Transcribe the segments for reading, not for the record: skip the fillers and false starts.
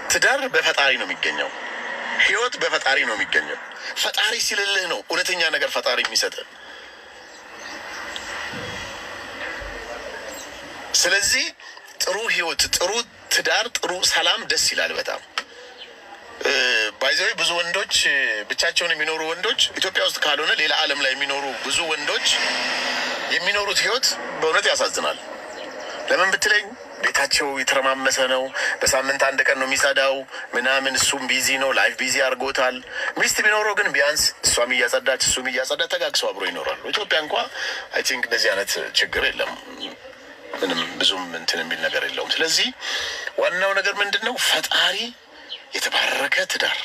ትዳር በፈጣሪ ነው የሚገኘው። ህይወት በፈጣሪ ነው የሚገኘው። ፈጣሪ ሲልልህ ነው እውነተኛ ነገር ፈጣሪ የሚሰጥህ። ስለዚህ ጥሩ ህይወት፣ ጥሩ ትዳር፣ ጥሩ ሰላም ደስ ይላል በጣም። ባይዘዌ ብዙ ወንዶች ብቻቸውን የሚኖሩ ወንዶች ኢትዮጵያ ውስጥ ካልሆነ ሌላ ዓለም ላይ የሚኖሩ ብዙ ወንዶች የሚኖሩት ህይወት በእውነት ያሳዝናል። ለምን ብትለኝ ቤታቸው የተረማመሰ ነው። በሳምንት አንድ ቀን ነው የሚጸዳው ምናምን። እሱም ቢዚ ነው፣ ላይፍ ቢዚ አድርጎታል። ሚስት ቢኖረው ግን ቢያንስ እሷም እያጸዳች እሱም እያጸዳ ተጋግሰው አብሮ ይኖራሉ። ኢትዮጵያ እንኳ አይ ቲንክ እንደዚህ አይነት ችግር የለም። ምንም ብዙም እንትን የሚል ነገር የለውም። ስለዚህ ዋናው ነገር ምንድን ነው? ፈጣሪ የተባረከ ትዳር፣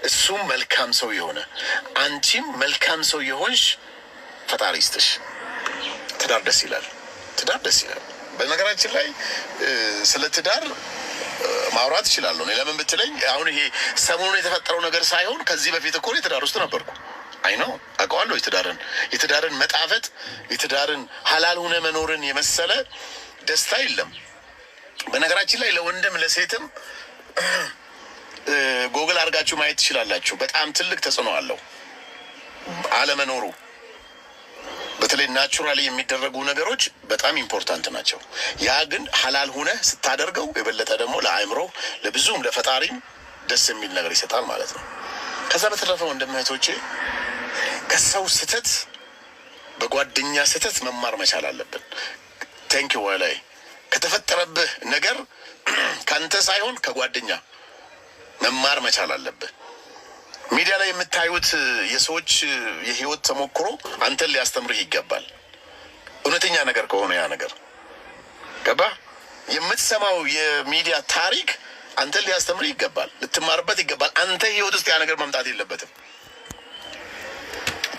እሱም መልካም ሰው የሆነ አንቺም መልካም ሰው የሆንሽ ፈጣሪ ይስጥሽ። ትዳር ደስ ይላል። ትዳር ደስ ይላል። በነገራችን ላይ ስለ ትዳር ማውራት እችላለሁ። ለምን ብትለኝ አሁን ይሄ ሰሞኑን የተፈጠረው ነገር ሳይሆን ከዚህ በፊት እኮ የትዳር ውስጥ ነበርኩ። አይ ነው አውቀዋለሁ። የትዳርን መጣፈጥ፣ የትዳርን ሀላል ሆነ መኖርን የመሰለ ደስታ የለም። በነገራችን ላይ ለወንድም ለሴትም ጎግል አድርጋችሁ ማየት ትችላላችሁ። በጣም ትልቅ ተጽዕኖ አለው አለመኖሩ። በተለይ ናቹራሊ የሚደረጉ ነገሮች በጣም ኢምፖርታንት ናቸው። ያ ግን ሀላል ሆነ ስታደርገው የበለጠ ደግሞ ለአእምሮ ለብዙም ለፈጣሪም ደስ የሚል ነገር ይሰጣል ማለት ነው። ከዛ በተረፈ ወንድም እህቶቼ ከሰው ስህተት በጓደኛ ስህተት መማር መቻል አለብን። ቴንኪው ወላይ ከተፈጠረብህ ነገር ከአንተ ሳይሆን ከጓደኛ መማር መቻል አለብህ። ሚዲያ ላይ የምታዩት የሰዎች የህይወት ተሞክሮ አንተን ሊያስተምርህ ይገባል። እውነተኛ ነገር ከሆነ ያ ነገር ገባ። የምትሰማው የሚዲያ ታሪክ አንተን ሊያስተምርህ ይገባል፣ ልትማርበት ይገባል። አንተ ህይወት ውስጥ ያ ነገር መምጣት የለበትም።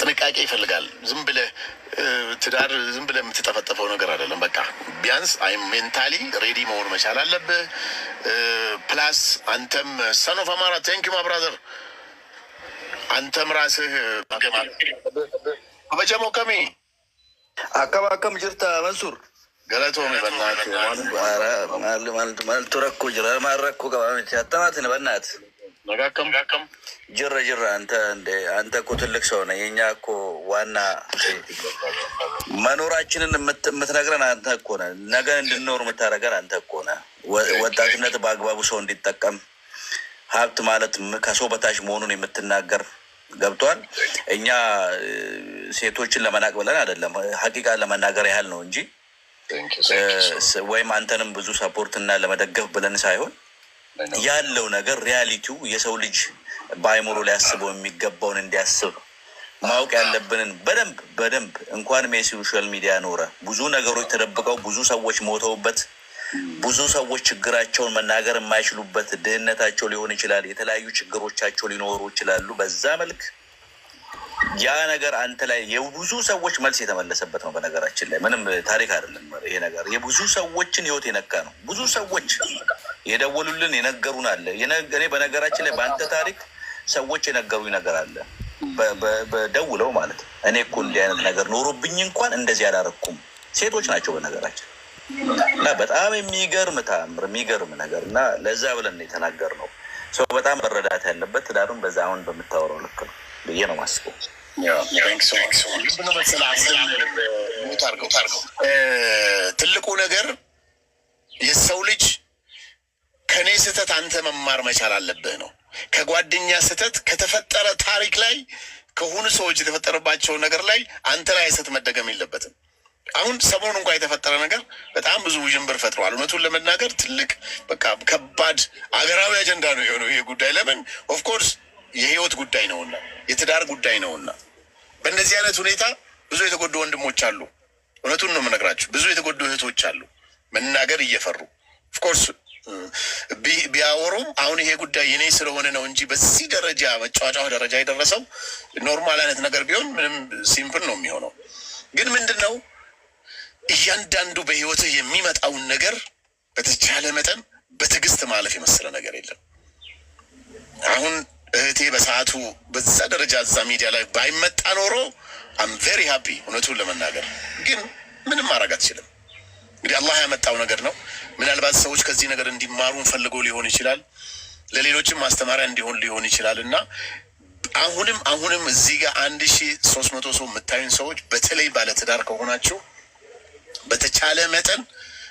ጥንቃቄ ይፈልጋል። ዝም ብለህ ትዳር ዝም ብለህ የምትጠፈጠፈው ነገር አይደለም። በቃ ቢያንስ ሜንታሊ ሬዲ መሆን መቻል አለብህ። ፕላስ አንተም ሰን ኦፍ አማራ ቴንኪ ማ ብራዘር አንተም ራስህ አበጀሞ ከሚ አከባከም ጅርታ መንሱር ገለቶም በእናትህ ማለት ረኮ ጅራ ማረኮ ገባመች አተማትን በእናትህ ነጋከም ጅራ አንተ እኮ ትልቅ ሰው ነህ። የኛ እኮ ዋና መኖራችንን የምትነግረን አንተ እኮ ነህ። ነገን እንድንኖር የምታደርገን አንተ እኮ ነህ። ወጣትነት በአግባቡ ሰው እንዲጠቀም ሀብት ማለት ከሰው በታች መሆኑን የምትናገር ገብቷል። እኛ ሴቶችን ለመናቅ ብለን አይደለም፣ ሀቂቃ ለመናገር ያህል ነው እንጂ ወይም አንተንም ብዙ ሰፖርት እና ለመደገፍ ብለን ሳይሆን ያለው ነገር ሪያሊቲው የሰው ልጅ በአይምሮ ሊያስበው የሚገባውን እንዲያስብ ማወቅ ያለብንን በደንብ እንኳን ሶሻል ሚዲያ ኖረ ብዙ ነገሮች ተደብቀው ብዙ ሰዎች ሞተውበት ብዙ ሰዎች ችግራቸውን መናገር የማይችሉበት ድህነታቸው ሊሆን ይችላል፣ የተለያዩ ችግሮቻቸው ሊኖሩ ይችላሉ። በዛ መልክ ያ ነገር አንተ ላይ የብዙ ሰዎች መልስ የተመለሰበት ነው። በነገራችን ላይ ምንም ታሪክ አይደለም ይሄ ነገር፣ የብዙ ሰዎችን ህይወት የነካ ነው። ብዙ ሰዎች የደወሉልን የነገሩን አለ። እኔ በነገራችን ላይ በአንተ ታሪክ ሰዎች የነገሩኝ ነገር አለ በደውለው ማለት እኔ እኮ እንዲህ አይነት ነገር ኖሮብኝ እንኳን እንደዚህ አላረኩም። ሴቶች ናቸው በነገራችን እና በጣም የሚገርም ተአምር የሚገርም ነገር እና ለዛ ብለን የተናገርነው ሰው በጣም መረዳት ያለበት ትዳሩን በዛ አሁን በምታወራው ልክ ነው ብዬ ነው ማስበው። ትልቁ ነገር የሰው ልጅ ከኔ ስህተት አንተ መማር መቻል አለብህ ነው። ከጓደኛ ስህተት ከተፈጠረ ታሪክ ላይ ከሆኑ ሰዎች የተፈጠረባቸው ነገር ላይ አንተ ላይ ስህተት መደገም የለበትም። አሁን ሰሞኑን እንኳን የተፈጠረ ነገር በጣም ብዙ ውዥንብር ፈጥሯል። እውነቱን ለመናገር ትልቅ በቃ ከባድ አገራዊ አጀንዳ ነው የሆነው ይሄ ጉዳይ። ለምን ኦፍኮርስ የህይወት ጉዳይ ነውና የትዳር ጉዳይ ነውና በእነዚህ አይነት ሁኔታ ብዙ የተጎዱ ወንድሞች አሉ። እውነቱን ነው የምነግራችሁ። ብዙ የተጎዱ እህቶች አሉ መናገር እየፈሩ ኦፍኮርስ ቢያወሩም አሁን ይሄ ጉዳይ የኔ ስለሆነ ነው እንጂ በዚህ ደረጃ መጫወጫው ደረጃ የደረሰው ኖርማል አይነት ነገር ቢሆን ምንም ሲምፕል ነው የሚሆነው። ግን ምንድን ነው እያንዳንዱ በህይወትህ የሚመጣውን ነገር በተቻለ መጠን በትዕግስት ማለፍ የመሰለ ነገር የለም። አሁን እህቴ በሰዓቱ በዛ ደረጃ እዛ ሚዲያ ላይ ባይመጣ ኖሮ አም ቬሪ ሃፒ። እውነቱን ለመናገር ግን ምንም ማድረግ አትችልም። እንግዲህ አላህ ያመጣው ነገር ነው። ምናልባት ሰዎች ከዚህ ነገር እንዲማሩ ፈልገው ሊሆን ይችላል። ለሌሎችም ማስተማሪያ እንዲሆን ሊሆን ይችላልና አሁንም እዚህ ጋር 1300 ሰው የምታዩን ሰዎች በተለይ ባለትዳር ከሆናችሁ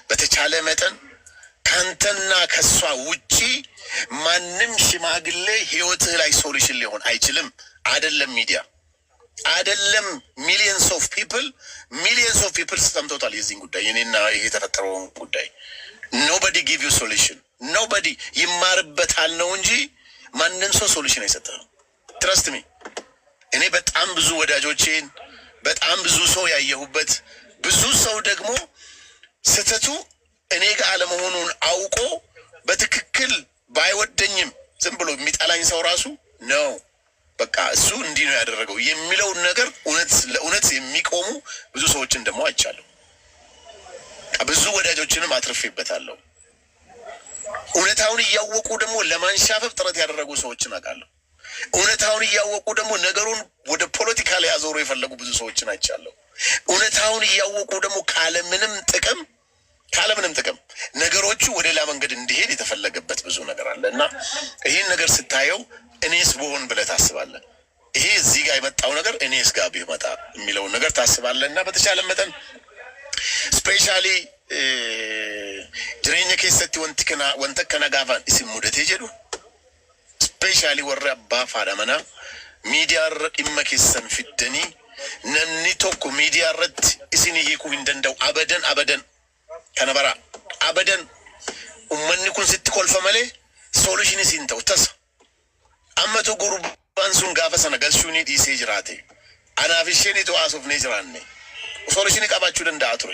በተቻለ መጠን ካንተና ከሷ ውጪ ማንም ሽማግሌ ህይወትህ ላይ ሶሉሽን ሊሆን አይችልም። አይደለም ሚሊየንስ ኦፍ ፒፕል ሰምተውታል የዚህን ጉዳይ የኔና ይሄ የተፈጠረውን ጉዳይ። ኖበዲ ጊቭ ዩ ሶሉሽን ኖበዲ ይማርበታል ነው እንጂ ማንም ሰው ሶሉሽን አይሰጥህም። ትረስት ሚ እኔ በጣም ብዙ ወዳጆቼን በጣም ብዙ ሰው ያየሁበት ብዙ ሰው ደግሞ ስተቱ እኔ ጋር አለመሆኑን አውቆ በትክክል ባይወደኝም ዝም ብሎ የሚጠላኝ ሰው ራሱ ነው በቃ እሱ እንዲህ ነው ያደረገው የሚለውን ነገር ለእውነት የሚቆሙ ብዙ ሰዎችን ደግሞ አይቻለሁ። ብዙ ወዳጆችንም አትርፌበታለሁ። እውነታውን እያወቁ ደግሞ ለማንሻፈፍ ጥረት ያደረጉ ሰዎችን አውቃለሁ። እውነታውን እያወቁ ደግሞ ነገሩን ወደ ፖለቲካ ላይ ያዞሩ የፈለጉ ብዙ ሰዎችን አይቻለሁ። እውነታውን እያወቁ ደግሞ ካለምንም ጥቅም ነገሮቹ ወደ ሌላ መንገድ እንዲሄድ የተፈለገበት ብዙ ነገር አለ እና ይህን ነገር ስታየው እኔስ ብሆን ብለህ ታስባለህ። ይሄ እዚህ ጋር የመጣው ነገር እኔስ ጋር ቢመጣ የሚለውን ነገር ታስባለህ እና በተቻለ መጠን ስፔሻሊ ጅሬኛ ኬሰቲ ወንተ ከነጋፋን እስም ሙደቴ ጀዱ ስፔሻሊ ወረ አባ ፋዳመና ሚዲያ ኢመ ኬሰን ፊደኒ ነኒ ቶኮ ሚዲያ ረት እስኒ ሂኩ እንደንደው አበደን ከነበራ አበደን ኡመኒ ኩን ስትኮልፈ መሌ ሶሉሽን ሲንተው ተስ አመቶ ጉሩባን ሱን ጋፈሰነ ገልሹኒ ዲሴ ጅራቴ አናፊሽኒ ተዋሶፍ ነጅራኔ ሶሉሽን ቀባችሁ ደንዳ አትሮ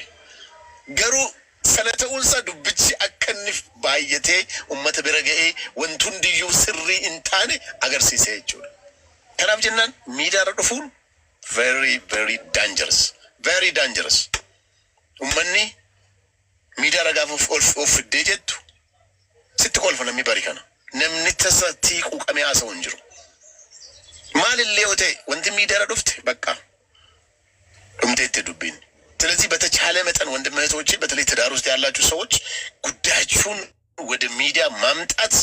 ገሩ ሰለተኡንሳ ዱብቺ አከንፍ ባየቴ ኡመተ በረገኤ ወንቱን ድዩ ስሪ እንታኔ አገርሲሴ ይችላል ከናብ ጀናን ሚዲያ ረዱፉን very dangerous ኡመኒ ሚዲያ ረጋፍ ኦፍ ዴጀቱ ስትቆልፍ ነው የሚባሪከና ነምንተሰቲ ቁቀሚያ ሰው እንጅሩ ማልሌውቴ ወንድ ሚዲያ ረዱፍት በቃ እንዴት ዱብኝ። ስለዚህ በተቻለ መጠን ወንድም እህቶቼ በተለይ ትዳር ውስጥ ያላችሁ ሰዎች ጉዳያችሁን ወደ ሚዲያ ማምጣት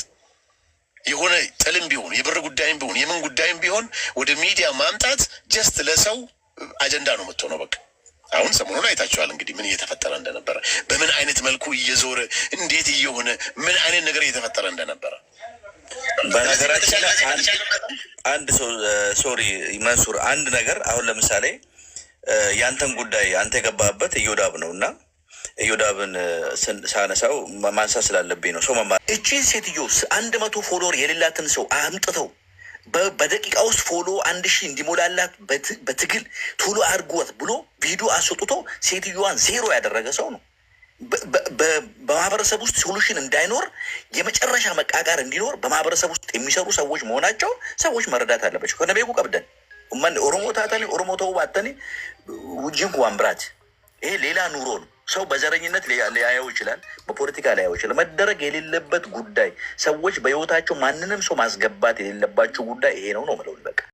የሆነ ጥልም ቢሆን የብር ጉዳይም ቢሆን የምን ጉዳይም ቢሆን ወደ ሚዲያ ማምጣት ጀስት ለሰው አጀንዳ ነው የምትሆነው። በቃ አሁን ሰሞኑን አይታችኋል እንግዲህ ምን እየተፈጠረ እንደነበረ በምን አይነት መልኩ እየዞረ እንዴት እየሆነ ምን አይነት ነገር እየተፈጠረ እንደነበረ። በነገራችን አንድ ሰው ሶሪ መንሱር አንድ ነገር አሁን ለምሳሌ ያንተን ጉዳይ አንተ የገባበት ኢዮዳብ ነው እና ኢዮዳብን ሳነሳው ማንሳት ስላለብኝ ነው። ሰው መማር እቺን ሴትዮ 100 ፎሎወር የሌላትን ሰው አምጥተው በደቂቃ ውስጥ ፎሎ 1000 እንዲሞላላት በትግል ቶሎ አድርጓት ብሎ ቪዲዮ አስወጥቶ ሴትዮዋን ዜሮ ያደረገ ሰው ነው። በማህበረሰብ ውስጥ ሶሉሽን እንዳይኖር የመጨረሻ መቃቃር እንዲኖር በማህበረሰብ ውስጥ የሚሰሩ ሰዎች መሆናቸው ሰዎች መረዳት አለባቸው። ከነቤቁ ቀብደን ማን ኦሮሞ ታታኒ ኦሮሞ ተውባተኒ ውጂን ኩዋምብራት ይሄ ሌላ ኑሮ ነው። ሰው በዘረኝነት ሊያየው ይችላል፣ በፖለቲካ ሊያየው ይችላል። መደረግ የሌለበት ጉዳይ ሰዎች በህይወታቸው ማንንም ሰው ማስገባት የሌለባቸው ጉዳይ ይሄ ነው ነው ማለት በቃ